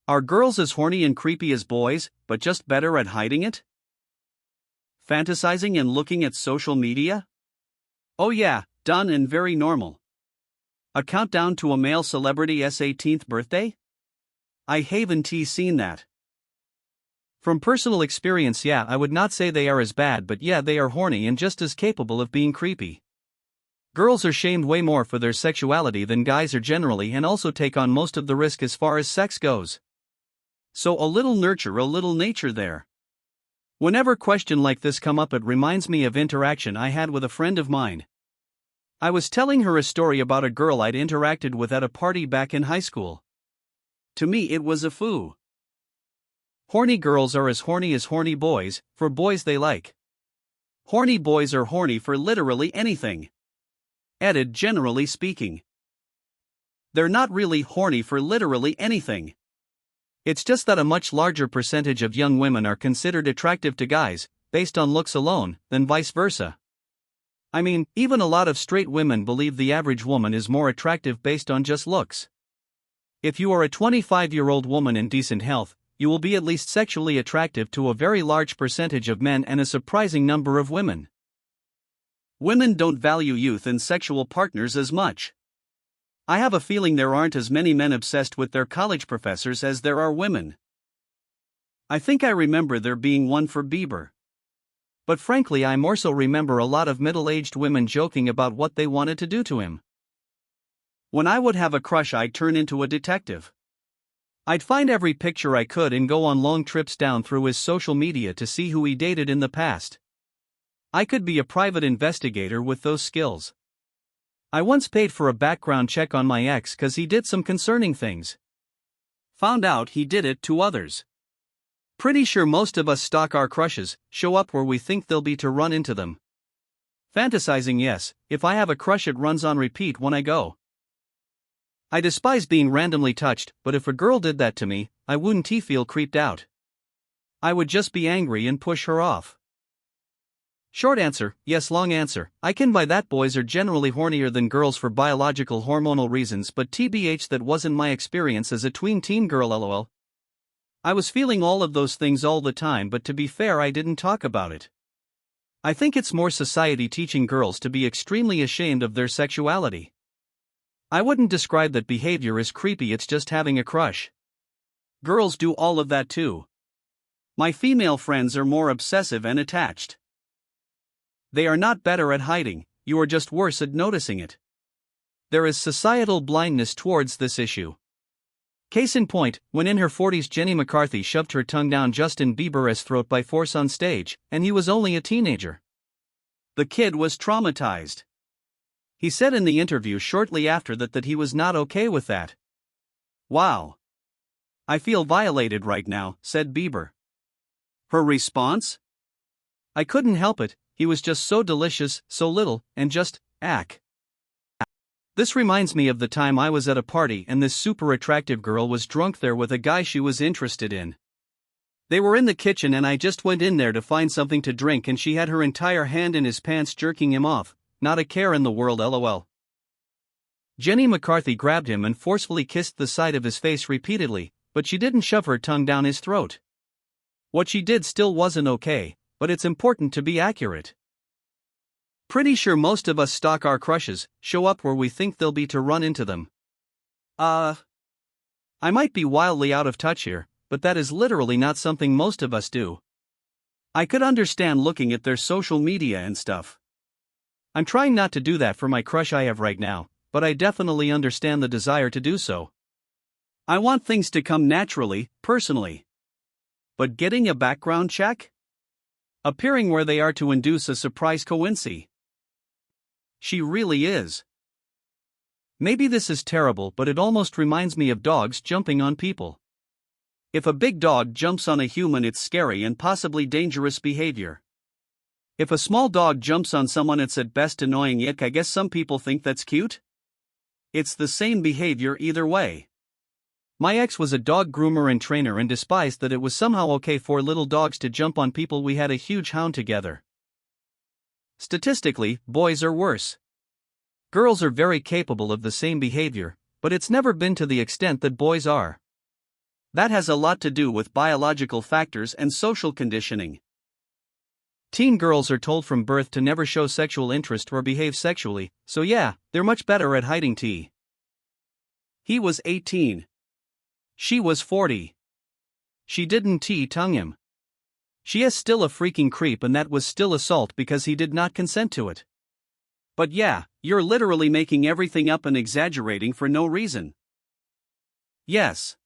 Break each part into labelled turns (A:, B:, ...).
A: Are girls as horny and creepy as boys, but just better at hiding it? Fantasizing and looking at social media? Oh yeah, done and very normal. A countdown to a male celebrity's 18th birthday? I haven't seen that. From personal experience, yeah, I would not say they are as bad, but yeah, they are horny and just as capable of being creepy. Girls are shamed way more for their sexuality than guys are generally, and also take on most of the risk as far as sex goes. So a little nurture, a little nature there. Whenever question like this come up, it reminds me of interaction I had with a friend of mine. I was telling her a story about a girl I'd interacted with at a party back in high school. To me it was a foo. Horny girls are as horny boys, for boys they like. Horny boys are horny for literally anything. Added, generally speaking. They're not really horny for literally anything. It's just that a much larger percentage of young women are considered attractive to guys, based on looks alone, than vice versa. I mean, even a lot of straight women believe the average woman is more attractive based on just looks. If you are a 25-year-old woman in decent health, you will be at least sexually attractive to a very large percentage of men and a surprising number of women. Women don't value youth and sexual partners as much. I have a feeling there aren't as many men obsessed with their college professors as there are women. I think I remember there being one for Bieber. But frankly, I more so remember a lot of middle-aged women joking about what they wanted to do to him. When I would have a crush, I'd turn into a detective. I'd find every picture I could and go on long trips down through his social media to see who he dated in the past. I could be a private investigator with those skills. I once paid for a background check on my ex cause he did some concerning things. Found out he did it to others. Pretty sure most of us stalk our crushes, show up where we think they'll be to run into them. Fantasizing, yes, if I have a crush it runs on repeat when I go. I despise being randomly touched, but if a girl did that to me, I wouldn't feel creeped out. I would just be angry and push her off. Short answer, yes. Long answer, I can buy that boys are generally hornier than girls for biological hormonal reasons, but TBH that wasn't my experience as a tween teen girl, lol. I was feeling all of those things all the time, but to be fair I didn't talk about it. I think it's more society teaching girls to be extremely ashamed of their sexuality. I wouldn't describe that behavior as creepy, it's just having a crush. Girls do all of that too. My female friends are more obsessive and attached. They are not better at hiding, you are just worse at noticing it. There is societal blindness towards this issue. Case in point, when in her 40s Jenny McCarthy shoved her tongue down Justin Bieber's throat by force on stage, and he was only a teenager. The kid was traumatized. He said in the interview shortly after that he was not okay with that. Wow. I feel violated right now, said Bieber. Her response? I couldn't help it, he was just so delicious, so little, and just, ack. This reminds me of the time I was at a party and this super attractive girl was drunk there with a guy she was interested in. They were in the kitchen and I just went in there to find something to drink and she had her entire hand in his pants jerking him off, not a care in the world, lol. Jenny McCarthy grabbed him and forcefully kissed the side of his face repeatedly, but she didn't shove her tongue down his throat. What she did still wasn't okay, but it's important to be accurate. Pretty sure most of us stalk our crushes, show up where we think they'll be to run into them. I might be wildly out of touch here, but that is literally not something most of us do. I could understand looking at their social media and stuff. I'm trying not to do that for my crush I have right now, but I definitely understand the desire to do so. I want things to come naturally, personally. But getting a background check? Appearing where they are to induce a surprise coincidence. She really is. Maybe this is terrible, but it almost reminds me of dogs jumping on people. If a big dog jumps on a human, it's scary and possibly dangerous behavior. If a small dog jumps on someone, it's at best annoying. Yuck, I guess some people think that's cute. It's the same behavior either way. My ex was a dog groomer and trainer and despised that it was somehow okay for little dogs to jump on people. We had a huge hound together. Statistically, boys are worse. Girls are very capable of the same behavior, but it's never been to the extent that boys are. That has a lot to do with biological factors and social conditioning. Teen girls are told from birth to never show sexual interest or behave sexually, so yeah, they're much better at hiding tea. He was 18. She was 40. She didn't tongue him. She is still a freaking creep, and that was still assault because he did not consent to it. But yeah, you're literally making everything up and exaggerating for no reason. Yes.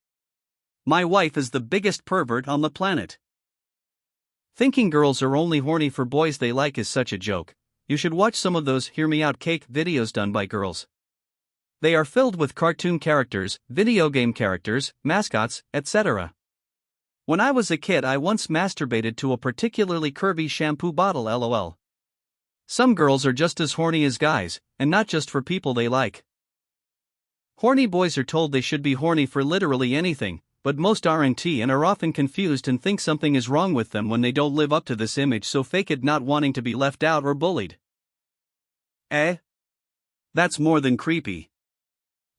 A: My wife is the biggest pervert on the planet. Thinking girls are only horny for boys they like is such a joke. You should watch some of those Hear Me Out cake videos done by girls. They are filled with cartoon characters, video game characters, mascots, etc. When I was a kid, I once masturbated to a particularly curvy shampoo bottle, lol. Some girls are just as horny as guys, and not just for people they like. Horny boys are told they should be horny for literally anything, but most aren't and are often confused and think something is wrong with them when they don't live up to this image, so fake it not wanting to be left out or bullied. That's more than creepy.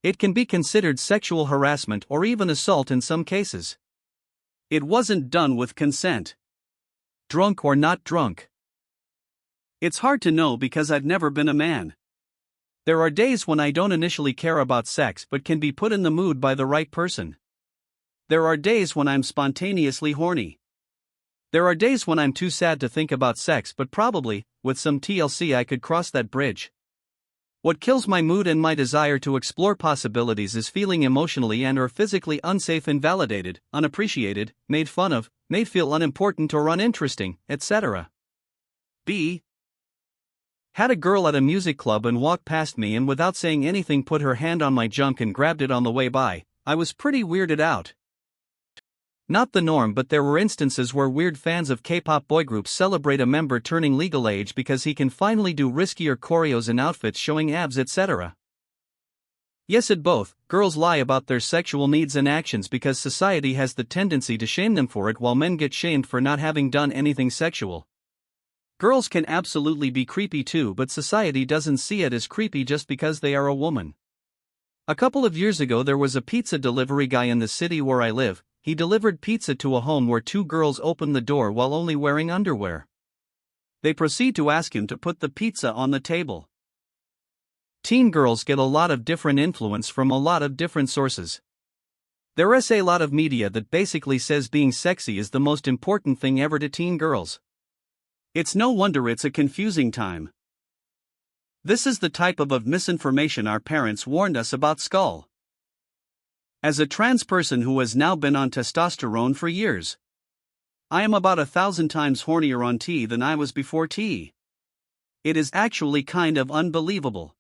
A: It can be considered sexual harassment or even assault in some cases. It wasn't done with consent. Drunk or not drunk. It's hard to know because I've never been a man. There are days when I don't initially care about sex but can be put in the mood by the right person. There are days when I'm spontaneously horny. There are days when I'm too sad to think about sex, but probably, with some TLC, I could cross that bridge. What kills my mood and my desire to explore possibilities is feeling emotionally and or physically unsafe, invalidated, unappreciated, made fun of, made feel unimportant or uninteresting, etc. Had a girl at a music club and walked past me and without saying anything put her hand on my junk and grabbed it on the way by. I was pretty weirded out. Not the norm, but there were instances where weird fans of K-pop boy groups celebrate a member turning legal age because he can finally do riskier choreos and outfits showing abs, etc. Yes, at both, girls lie about their sexual needs and actions because society has the tendency to shame them for it, while men get shamed for not having done anything sexual. Girls can absolutely be creepy too, but society doesn't see it as creepy just because they are a woman. A couple of years ago, there was a pizza delivery guy in the city where I live. He delivered pizza to a home where two girls opened the door while only wearing underwear. They proceed to ask him to put the pizza on the table. Teen girls get a lot of different influence from a lot of different sources. There is a lot of media that basically says being sexy is the most important thing ever to teen girls. It's no wonder it's a confusing time. This is the type of misinformation our parents warned us about. Skull. As a trans person who has now been on testosterone for years, I am about 1,000 times hornier on T than I was before T. It is actually kind of unbelievable.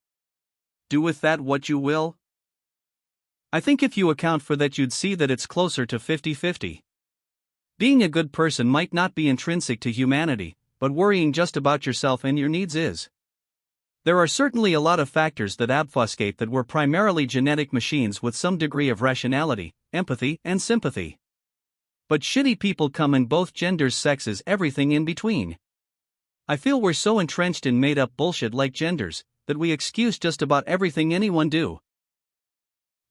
A: Do with that what you will. I think if you account for that, you'd see that it's closer to 50-50. Being a good person might not be intrinsic to humanity, but worrying just about yourself and your needs is. There are certainly a lot of factors that obfuscate that we're primarily genetic machines with some degree of rationality, empathy, and sympathy. But shitty people come in both genders, sexes, everything in between. I feel we're so entrenched in made-up bullshit like genders that we excuse just about everything anyone do.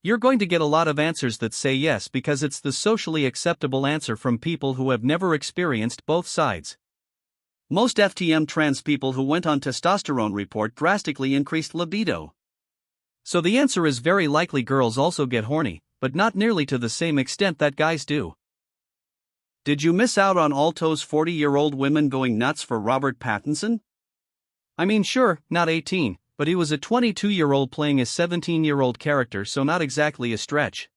A: You're going to get a lot of answers that say yes because it's the socially acceptable answer from people who have never experienced both sides. Most FTM trans people who went on testosterone report drastically increased libido. So the answer is very likely girls also get horny, but not nearly to the same extent that guys do. Did you miss out on all those 40-year-old women going nuts for Robert Pattinson? I mean, sure, not 18, but he was a 22-year-old playing a 17-year-old character, so not exactly a stretch.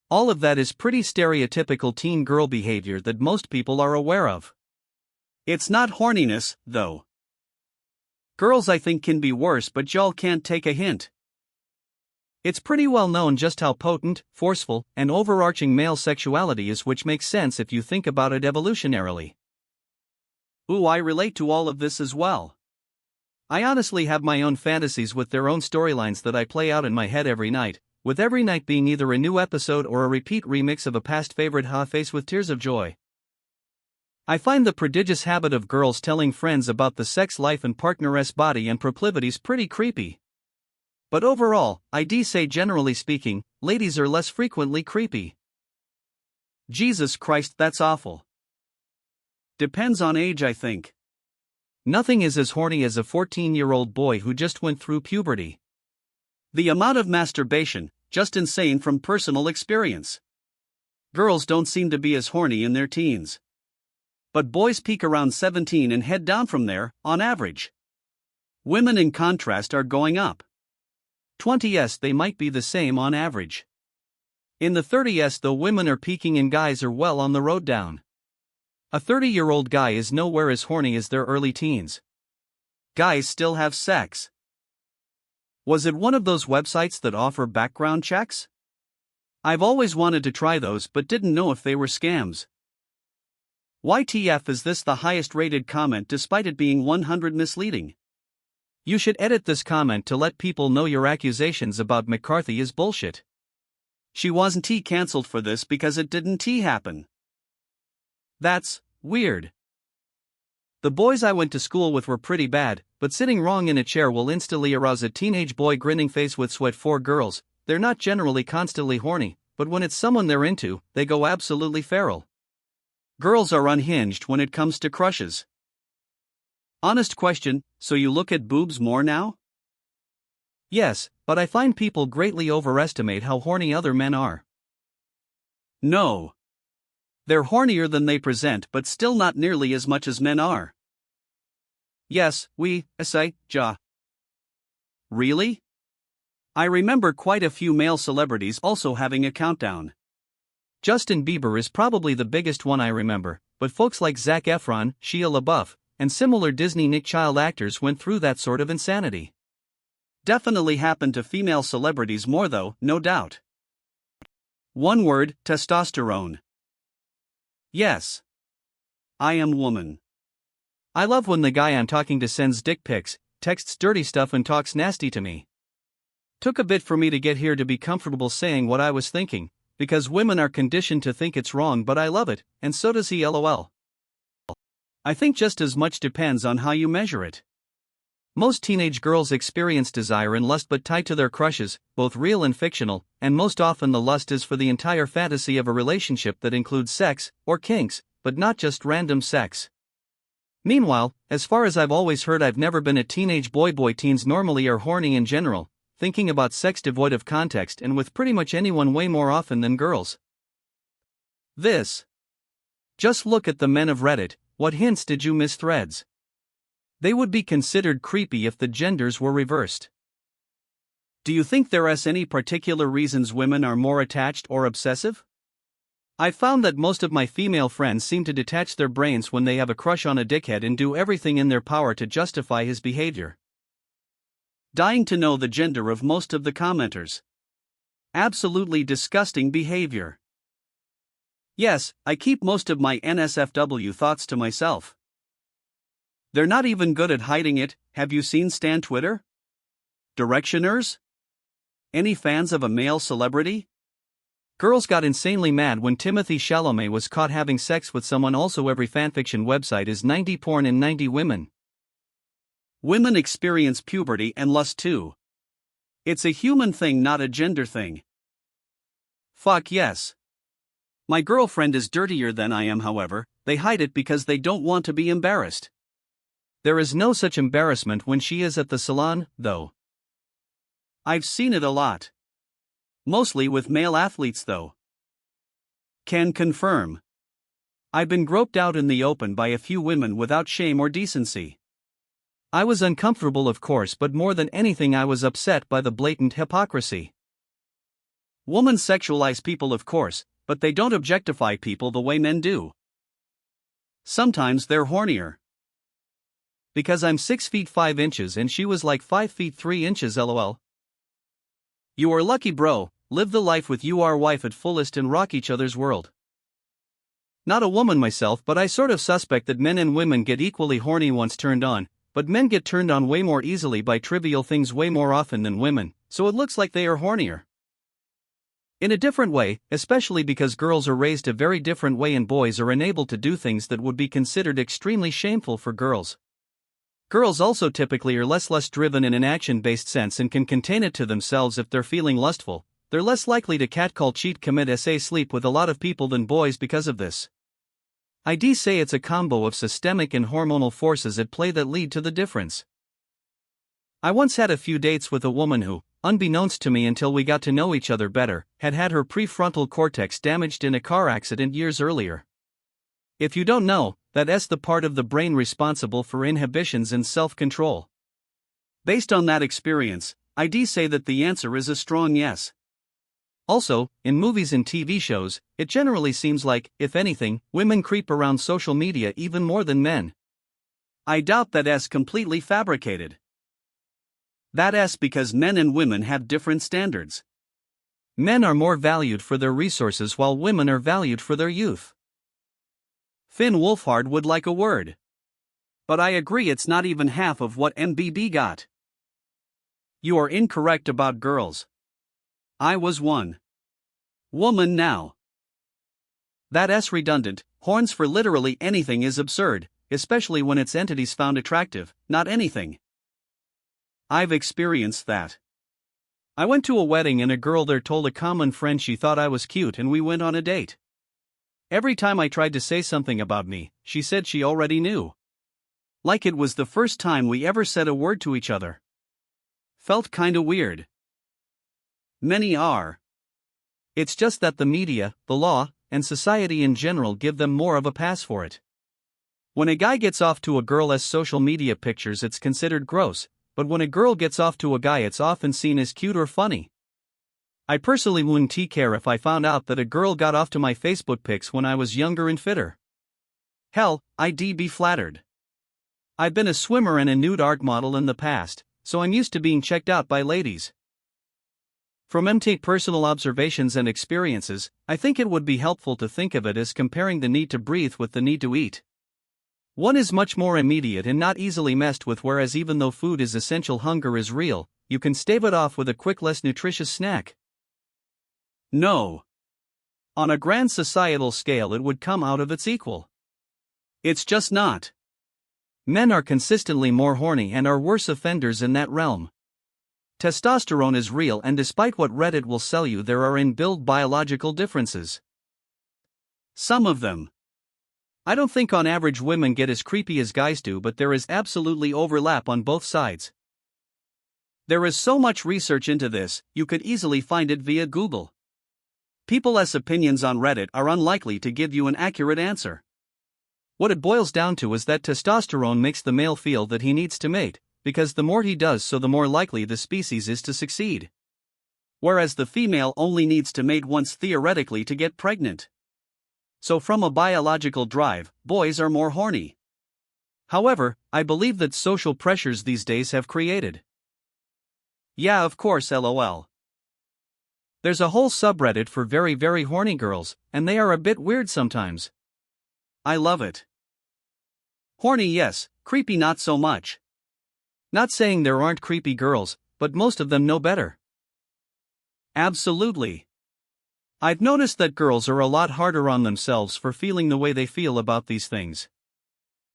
A: All of that is pretty stereotypical teen girl behavior that most people are aware of. It's not horniness, though. Girls, I think, can be worse, but y'all can't take a hint. It's pretty well known just how potent, forceful, and overarching male sexuality is, which makes sense if you think about it evolutionarily. Ooh, I relate to all of this as well. I honestly have my own fantasies with their own storylines that I play out in my head every night, with every night being either a new episode or a repeat remix of a past favorite face with tears of joy. I find the prodigious habit of girls telling friends about the sex life and partner's body and proclivities pretty creepy. But overall, I do say, generally speaking, ladies are less frequently creepy. Jesus Christ, that's awful. Depends on age, I think.
B: Nothing is as horny as a 14-year-old boy who just went through puberty.
A: The amount of masturbation, just insane from personal experience. Girls don't seem to be as horny in their teens. But boys peak around 17 and head down from there, on average. Women, in contrast, are going up.
B: 20s they might be the same on average. In the 30s though, women are peaking and guys are well on the road down. A 30-year-old guy is nowhere as horny as their early teens.
A: Guys still have sex. Was it one of those websites that offer background checks? I've always wanted to try those but didn't know if they were scams. YTF, is this the highest rated comment despite it being 100 misleading?
B: You should edit this comment to let people know your accusations about McCarthy is bullshit.
A: She wasn't cancelled for this because it didn't happen. That's weird.
B: The boys I went to school with were pretty bad, but sitting wrong in a chair will instantly arouse a teenage boy grinning face with sweat. For girls, they're not generally constantly horny, but when it's someone they're into, they go absolutely feral.
A: Girls are unhinged when it comes to crushes. Honest question, so you look at boobs more now?
B: Yes, but I find people greatly overestimate how horny other men are.
A: No. They're hornier than they present, but still not nearly as much as men are. Yes, ja. Really? I remember quite a few male celebrities also having a countdown.
B: Justin Bieber is probably the biggest one I remember, but folks like Zac Efron, Shia LaBeouf, and similar Disney Nick Child actors went through that sort of insanity.
A: Definitely happened to female celebrities more though, no doubt. One word: testosterone. Yes. I am woman.
B: I love when the guy I'm talking to sends dick pics, texts dirty stuff and talks nasty to me. Took a bit for me to get here to be comfortable saying what I was thinking, because women are conditioned to think it's wrong, but I love it, and so does he, lol.
A: I think just as much depends on how you measure it.
B: Most teenage girls experience desire and lust, but tied to their crushes, both real and fictional, and most often the lust is for the entire fantasy of a relationship that includes sex, or kinks, but not just random sex. Meanwhile, as far as I've always heard, I've never been a teenage boy. Teens normally are horny in general, thinking about sex devoid of context and with pretty much anyone way more often than girls. Just look at the men of Reddit. What hints did you miss? Threads. They would be considered creepy if the genders were reversed.
A: Do you think there are any particular reasons women are more attached or obsessive?
B: I found that most of my female friends seem to detach their brains when they have a crush on a dickhead and do everything in their power to justify his behavior.
A: Dying to know the gender of most of the commenters. Absolutely disgusting behavior. Yes, I keep most of my NSFW thoughts to myself. They're not even good at hiding it. Have you seen Stan Twitter? Directioners? Any fans of a male celebrity?
B: Girls got insanely mad when Timothée Chalamet was caught having sex with someone. Also, every fanfiction website is 90 porn and 90 women.
A: Women experience puberty and lust too. It's a human thing, not a gender thing. Fuck yes. My girlfriend is dirtier than I am, however, they hide it because they don't want to be embarrassed.
B: There is no such embarrassment when she is at the salon, though.
A: I've seen it a lot. Mostly with male athletes, though. Can confirm. I've been groped out in the open by a few women without shame or decency.
B: I was uncomfortable, of course, but more than anything I was upset by the blatant hypocrisy.
A: Women sexualize people, of course, but they don't objectify people the way men do. Sometimes they're hornier.
B: Because I'm 6 feet 5 inches and she was like 5 feet 3 inches, lol.
A: You are lucky, bro. Live the life with your wife at fullest and rock each other's world.
B: Not a woman myself, but I sort of suspect that men and women get equally horny once turned on, but men get turned on way more easily by trivial things way more often than women, so it looks like they are hornier. In a different way, especially because girls are raised a very different way and boys are enabled to do things that would be considered extremely shameful for girls. Girls also typically are less lust-driven in an action-based sense and can contain it to themselves if they're feeling lustful, they're less likely to catcall, cheat, commit, sleep with a lot of people than boys because of this. I'd say it's a combo of systemic and hormonal forces at play that lead to the difference. I once had a few dates with a woman who, unbeknownst to me until we got to know each other better, had had her prefrontal cortex damaged in a car accident years earlier. If you don't know, that's the part of the brain responsible for inhibitions and self-control.
A: Based on that experience, I'd say that the answer is a strong yes.
B: Also, in movies and TV shows, it generally seems like, if anything, women creep around social media even more than men.
A: I doubt that's completely fabricated. That's because men and women have different standards.
B: Men are more valued for their resources while women are valued for their youth.
A: Finn Wolfhard would like a word. But I agree it's not even half of what MBB got. You are incorrect about girls. I was one woman now.
B: That's redundant. Horns for literally anything is absurd, especially when it's entities found attractive, not anything.
A: I've experienced that.
B: I went to a wedding and a girl there told a common friend she thought I was cute and we went on a date. Every time I tried to say something about me, she said she already knew.
A: Like it was the first time we ever said a word to each other. Felt kinda weird. Many are.
B: It's just that the media, the law, and society in general give them more of a pass for it. When a guy gets off to a girl's social media pictures, it's considered gross, but when a girl gets off to a guy, it's often seen as cute or funny. I personally wouldn't care if I found out that a girl got off to my Facebook pics when I was younger and fitter. Hell, I'd be flattered. I've been a swimmer and a nude art model in the past, so I'm used to being checked out by ladies. From MT personal observations and experiences, I think it would be helpful to think of it as comparing the need to breathe with the need to eat. One is much more immediate and not easily messed with, whereas even though food is essential, hunger is real. You can stave it off with a quick, less nutritious snack.
A: No. On a grand societal scale, it would come out of its equal. It's just not.
B: Men are consistently more horny and are worse offenders in that realm. Testosterone is real, and despite what Reddit will sell you, there are inbuilt biological differences.
A: Some of them.
B: I don't think on average women get as creepy as guys do, but there is absolutely overlap on both sides.
A: There is so much research into this, you could easily find it via Google. People's opinions on Reddit are unlikely to give you an accurate answer.
B: What it boils down to is that testosterone makes the male feel that he needs to mate, because the more he does so, the more likely the species is to succeed.
A: Whereas the female only needs to mate once theoretically to get pregnant. So from a biological drive, boys are more horny.
B: However, I believe that social pressures these days have created.
A: Yeah, of course, lol.
B: There's a whole subreddit for very, very horny girls, and they are a bit weird sometimes.
A: I love it. Horny, yes, creepy, not so much.
B: Not saying there aren't creepy girls, but most of them know better.
A: Absolutely.
B: I've noticed that girls are a lot harder on themselves for feeling the way they feel about these things.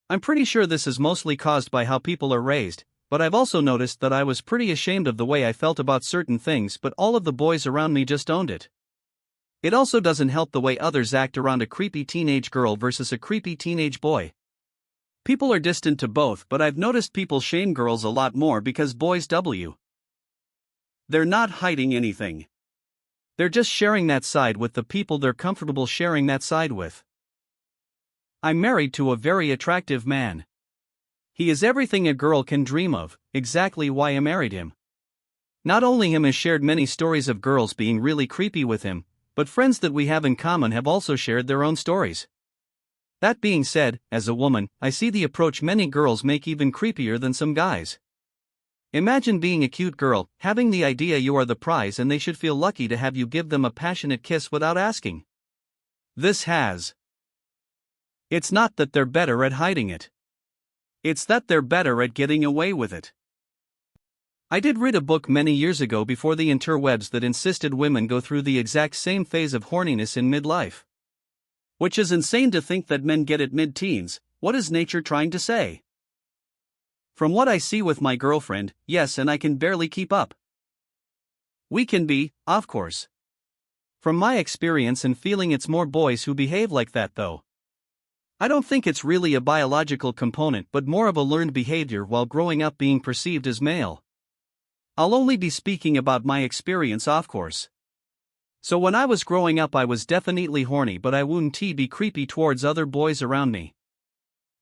B: I'm pretty sure this is mostly caused by how people are raised, but I've also noticed that I was pretty ashamed of the way I felt about certain things, but all of the boys around me just owned it. It also doesn't help the way others act around a creepy teenage girl versus a creepy teenage boy.
A: People are distant to both, but I've noticed people shame girls a lot more because boys they're not hiding anything.
B: They're just sharing that side with the people they're comfortable sharing that side with. I'm married to a very attractive man. He is everything a girl can dream of, exactly why I married him. Not only him has shared many stories of girls being really creepy with him, but friends that we have in common have also shared their own stories. That being said, as a woman, I see the approach many girls make even creepier than some guys. Imagine being a cute girl, having the idea you are the prize and they should feel lucky to have you give them a passionate kiss without asking. It's not that they're better at hiding it.
A: It's that they're better at getting away with it.
B: I did read a book many years ago before the interwebs that insisted women go through the exact same phase of horniness in midlife.
A: Which is insane to think that men get it mid-teens. What is nature trying to say? From what I see with my girlfriend, yes, and I can barely keep up. We can be, of course.
B: From my experience and feeling, it's more boys who behave like that though. I don't think it's really a biological component but more of a learned behavior while growing up being perceived as male. I'll only be speaking about my experience off course. So when I was growing up I was definitely horny, but I wouldn't be creepy towards other boys around me.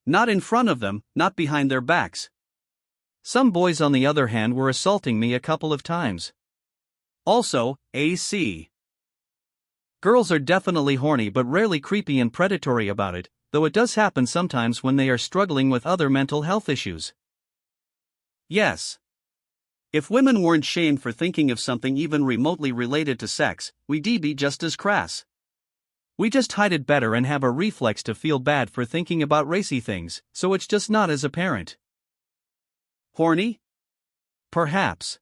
B: Not in front of them, not behind their backs. Some boys on the other hand were assaulting me a couple of times. Also, AC. Girls are definitely horny but rarely creepy and predatory about it, though it does happen sometimes when they are struggling with other mental health issues. Yes. If women weren't shamed for thinking of something even remotely related to sex, we'd be just as crass. We just hide it better and have a reflex to feel bad for thinking about racy things, so it's just not as apparent. Horny? Perhaps.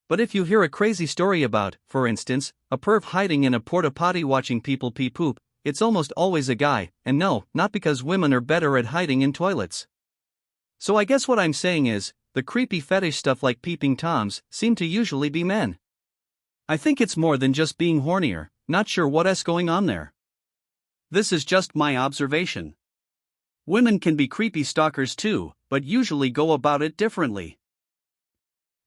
B: But if you hear a crazy story about, for instance, a perv hiding in a porta potty watching people pee poop, it's almost always a guy, and no, not because women are better at hiding in toilets. So I guess what I'm saying is, the creepy fetish stuff like peeping toms seem to usually be men. I think it's more than just being hornier, not sure what's going on there. This is just my observation. Women can be creepy stalkers too, but usually go about it differently.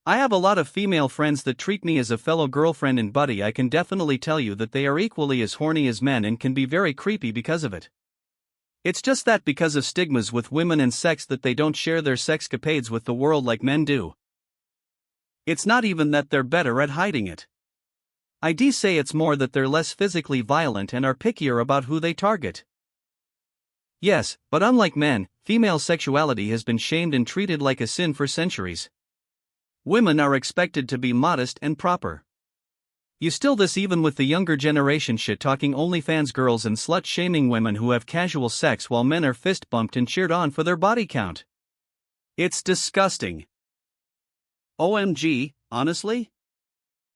B: I have a lot of female friends that treat me as a fellow girlfriend and buddy. I can definitely tell you that they are equally as horny as men and can be very creepy because of it. It's just that because of stigmas with women and sex that they don't share their sexcapades with the world like men do. It's not even that they're better at hiding it. I'd say it's more that they're less physically violent and are pickier about who they target. Yes, but unlike men, female sexuality has been shamed and treated like a sin for centuries. Women are expected to be modest and proper. You still this even with the younger generation shit-talking OnlyFans girls and slut-shaming women who have casual sex while men are fist-bumped and cheered on for their body count. It's disgusting. OMG, honestly?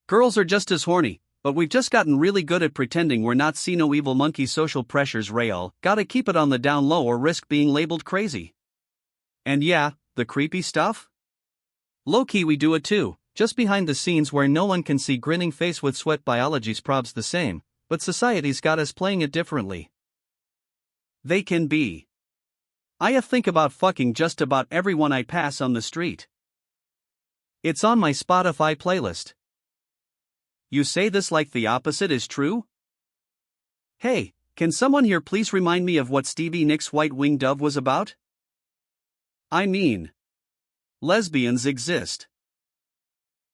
B: Girls are just as horny, but we've just gotten really good at pretending we're not see no evil monkey. Social pressures real, gotta keep it on the down low or risk being labeled crazy. And yeah, the creepy stuff? Low-key we do it too, just behind the scenes where no one can see, grinning face with sweat. Biology's probs the same, but society's got us playing it differently. They can be. I think about fucking just about everyone I pass on the street. It's on my Spotify playlist. You say this like the opposite is true? Hey, can someone here please remind me of what Stevie Nicks' White Winged Dove was about? I mean, lesbians exist.